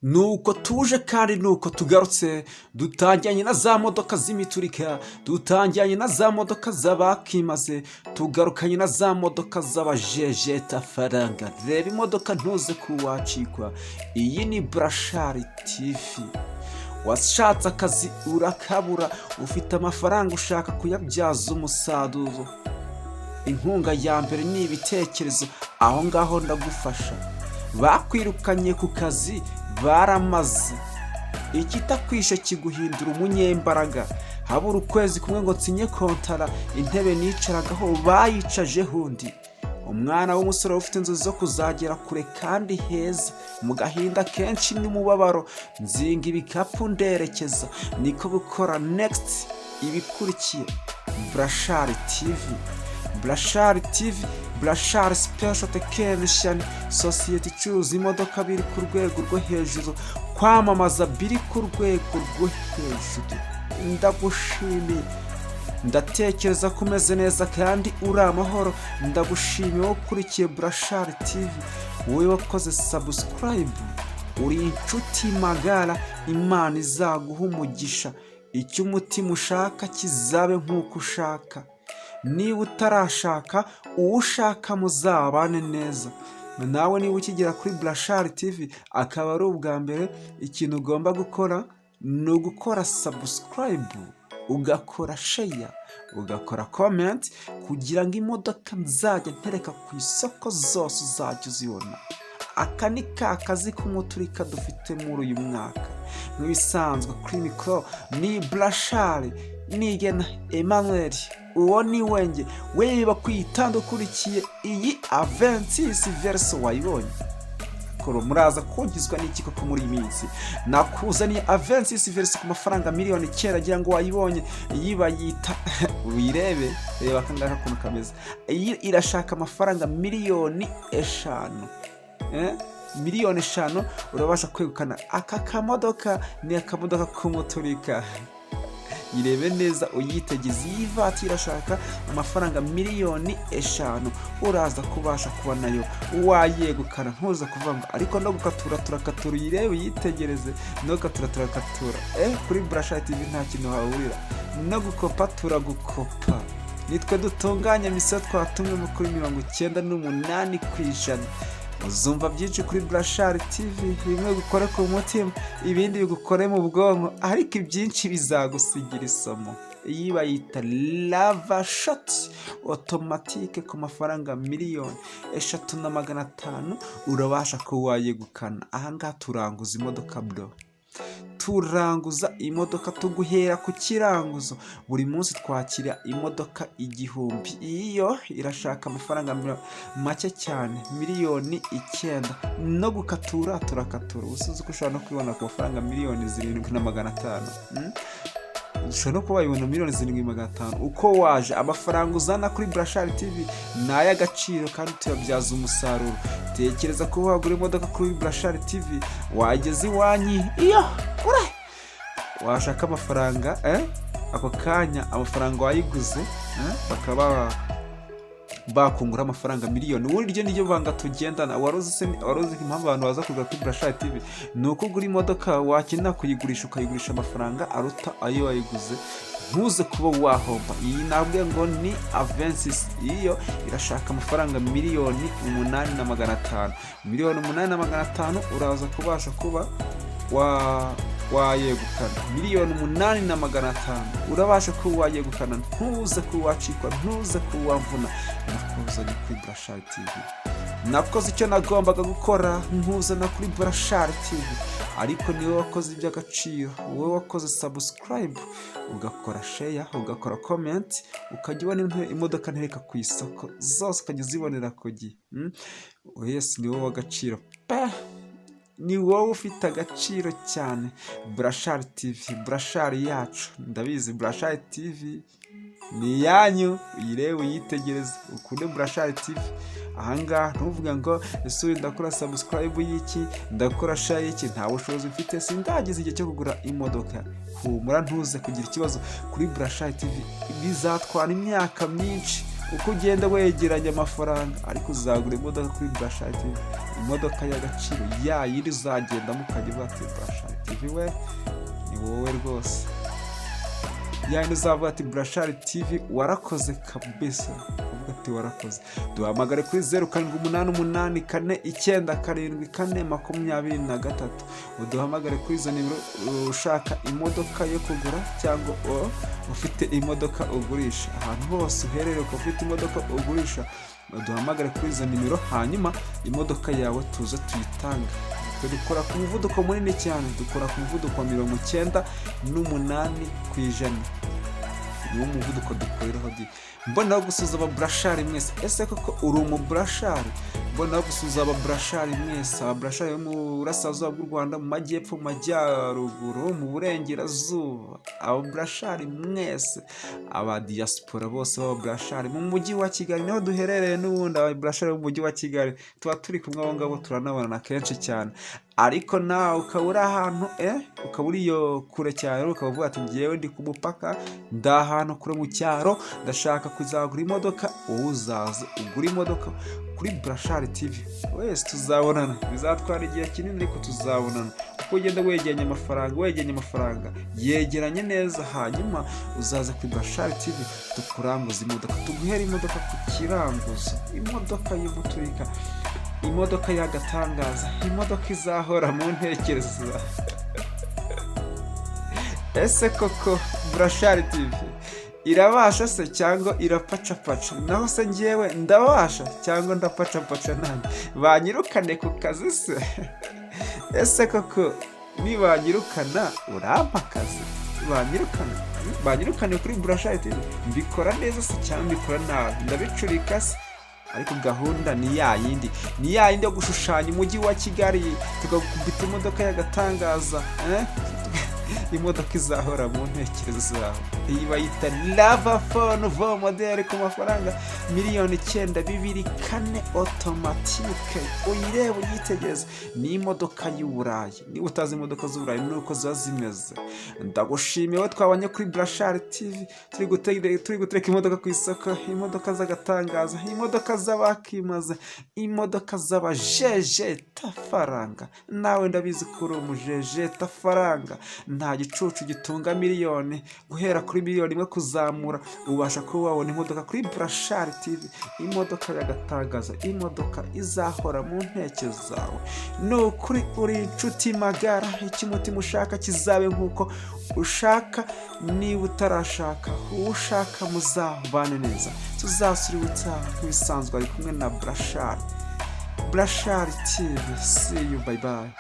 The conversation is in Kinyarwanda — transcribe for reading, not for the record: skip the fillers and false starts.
nuko tuje kandi nuko tugarutse dutangiranye na za modoka z'imiturika, dutangiranye na za modoka z'abakimaze, tugarukanye na za modoka z'abajejeta faranga. Reba imodoka ntuze kuwacikwa. Iyi ni Burashari TV. Washatse akazi urakabura, ufite amafaranga ushaka kuyabyaza umusaruro. Inkunga ya mbere ni ibitekerezo, aho ngaho ndagufasha. Bakwirukanye ku kazi baramaze, ikitakwishe kiguhindura umunyembaraga. Habura ukwezi kumwe ngo nsinye kontara, intebe nicaragaho bayicajeho undi. Umwana w'umusore ufite inzozi zo kuzagera kure kandi heza, mu gahinda kenshi n'umubabaro, nzinga ibikapu nderekeza, niko gukora next ibikurikiye. Burashari TV. Burashari TV, Burashari Special Technician, sosiyete icuruza imodoka biri ku rwego rwo hejuru, kwamamaza biri ku rwego rwo hejuru. Ndagushimiye, ndatekereza ko umeze neza kandi uri amahoro. Ndagushimiye wowe ukurikiye Burashari TV, wowe wakoze subscribe, uri inshuti magara. Imana izaguha umugisha, icyo umutima ushaka kizabe nk'uko ushaka. Niba utarashaka, uwo ushaka muzabane neza. Nawe niba ukigera kuri Burashari TV akaba ari ubwa mbere, ikintu ugomba gukora ni ugukora subscribe, ugakora share, ugakora comment, kugira ngo imodoka nzajya ntereka ku isoko zose uzajya uzibona. Aka ni ka kazi k'umuturika dufite muri uyu mwaka. Nk'ibisanzwe kuri mikoro ni Burashari, nigena Emmanuel. Uwo ni wenge, weba kwitanda ukurikiye iyi Avensis Verso. Wayibonye koro muraza kugizwa n'iki koko muri iyi minsi? Nakuzaniye Avensis Verso ku mafaranga miliyoni 9, agira ngo wayibonye. Iyi bayita wirebe, reba kangaka kuntu kameze. Iyi irashaka amafaranga miliyoni 5. Miliyoni 5 urabasha kwegukana aka kamodoka. Ni akamodoka k'umuturika. Irebe neza uyitegeze. Iyi vatiri irashaka amafaranga miliyoni 5, uraza kubasha kuba nayo wayegukana. Ntuza kuvuga ngo ariko no gukatura turakatura. Uyirebe uyitegereze, no gukatura turakatura. Kuri Burashari TV nta kintu hahurira no gukopa, turagukopa. Nitwe dutunganya misiyo twatumwe kuri 98%. Uzumva byinshi kuri Burashari TV, bimwe gukora ku mutima, ibindi bigukore mu bwonko, ariko ibyinshi bizagusigira isomo. Iyi bayita lava shot automatique ku mafaranga miliyoni 3,500, urabasha ko wayegukana. Ahangaha turanguza imodoka bro, turanguza imodoka, tuguhera ku kiranguzo. Buri munsi twakira imodoka 1000. Iyo irashaka amafaranga make cyane, miliyoni 9. No gukatura turakatura. Usuze ko ushobora no kwibona ku mafaranga miliyoni 7,500. Ushobora no kuba wayibona miliyoni 7,500 uko waje. Amafaranga uzana kuri Burashari TV ni ay'agaciro kandi tuyabyaza umusaruro. Tekereza ko wagura imodoka kuri Burashari TV, wageze iwanyu iyo ure washaka amafaranga ako kanya amafaranga wayiguze bakaba bakungura amafaranga miliyoni. Ubundi ryo niryo banga tugendana. Waruzi impamvu abantu baza kugura kuri Burashari TV? Ni uko ugura imodoka wakenera kuyigurisha, ukayigurisha amafaranga aruta ayo wayiguze, ntuze kuba wahomba. Iyi nabwiye ngo ni Avensis. Iyo irashaka amafaranga miliyoni 8,500. Miliyoni 8,500 uraza kubasha kuba wayegukana. Miliyoni 8,500 urabasha kuba wayegukana. Ntuze kuwacikwa, ntuze kuwamvuna. Nakuzanye kuri Burashari TV. Nakoze icyo nagombaga gukora, nkuzana kuri Burashari TV, ariko niwe wakoze iby'agaciro. Wowe wakoze subscribe, ugakora share, ugakora comment, ukajya ubona imodoka ntereka ku isoko zose, ukajya uzibonera ku gihe. Yes, ni wowe w'agaciro. Ni wowe ufite agaciro cyane. Burashari TV, Burashari yacu. Ndabizi Burashari TV ni yanyu. Uyirebe uyitegereze, ukunde Burashari TV. Ahangaha ntuvuga ngo ese ndakora subscribe y'iki, ndakora share y'iki, nta bushobozi mfite, sindagize igihe cyo kugura imodoka. Humura, ntuze kugira ikibazo. Kuri Burashari TV bizatwara imyaka myinshi uko ugenda wegeranya amafaranga, ariko uzagura imodoka kuri Burashari TV. imodoka y'agaciro ya yindi uzagenda mukajya uvuga ati Burashari TV we ni wowe rwose, ya yindi uzavuga ati Burashari TV warakoze kabisa, uvuga ati warakoze. Duhamagare kuri 0788 uduhamagare kuri izo nimero ushaka imodoka yo kugura cyangwa ufite imodoka ugurisha. Ahantu hose uherereye ko ufite imodoka ugurisha duhamagare kuri izo nimero, hanyuma imodoka yawe tuze tuyitanga. Dukora ku muvuduko munini cyane, dukora ku muvuduko wa 98%. Niwo muvuduko dukoreraho. Mbona gusuza aba Burashari mwese, ese koko uri umu Burashari? Mbona gusuza aba Burashari mwese, aba Burashari mu burasirazuba bw'u Rwanda, mu majyepfo, mu majyaruguru, mu burengerazuba, aba Burashari mwese, aba diaspora bose baba Burashari mu mujyi wa Kigali niho duherereye. N'ubundi aba Burashari mu mujyi wa Kigali tuba turi kumwe abo ngabo, turanabonana kenshi cyane. Ariko nawe ukaba uri ahantu ukaba uri iyo kure cyane, ukaba uvuga ati ngewe ndi ku mupaka, ndi ahantu kure mu cyaro, ndashaka kuzagura imodoka, wowe uzaza ugura imodoka kuri Burashari TV. Wese tuzabonana, bizatwara igihe kinini ariko tuzabonana. Uko ugenda wegeranya amafaranga yegeranye neza, hanyuma uzaza kuri Burashari TV tukuranguza imodoka, tuguhera imodoka ku kiranguzo, imodoka y'umuturika, imodoka y'agatangaza, imodoka izahora mu ntekerezo. Ese koko Burashari TV irabasha se cyangwa irapacapaca? Naho se ngewe ndabasha cyangwa ndapacapaca? Nanjye banyirukane ku kazi se? Ese koko nibanyirukana urampa akazi? Banyirukane kuri Burashari TV, mbikora neza se cyangwa mbikora nabi? Ndabicurika se? Ariko gahunda ni ya yindi yo gushushanya umujyi wa Kigali, tugakubita imodoka y'agatangaza, imodoka izahora mu ntekerezo zawe. Iyi bayita Lava Phone Vo model ku mafaranga $9,224 automatique. Uyireba uyitegereze, ni imodoka y'Uburayi. Niba utazi imodoka z'Uburayi nuko ziba zimeze. Ndagushimiye twabanye kuri Burashari TV, turi gutereka imodoka ku isoko, imodoka z'agatangaza, imodoka z'abakimaze, imodoka z'abajejetafaranga. Nawe ndabizi kuri umujejetafaranga, nta gicucu gitunga miliyoni, guhera kuri miliyoni imwe kuzamura ubasha kuba wabona imodoka kuri Burashari TV, imodoka y'agatangaza, imodoka izahora mu ntekerezo zawe. Nukuri uri inshuti magara, ikimutima ushaka kizabe nk'uko ushaka. Niba utarashaka, ushaka muzabane neza, tuzasura ubutaha nk'ibisanzwe ari kumwe na Burashari TV. See you, bye bye.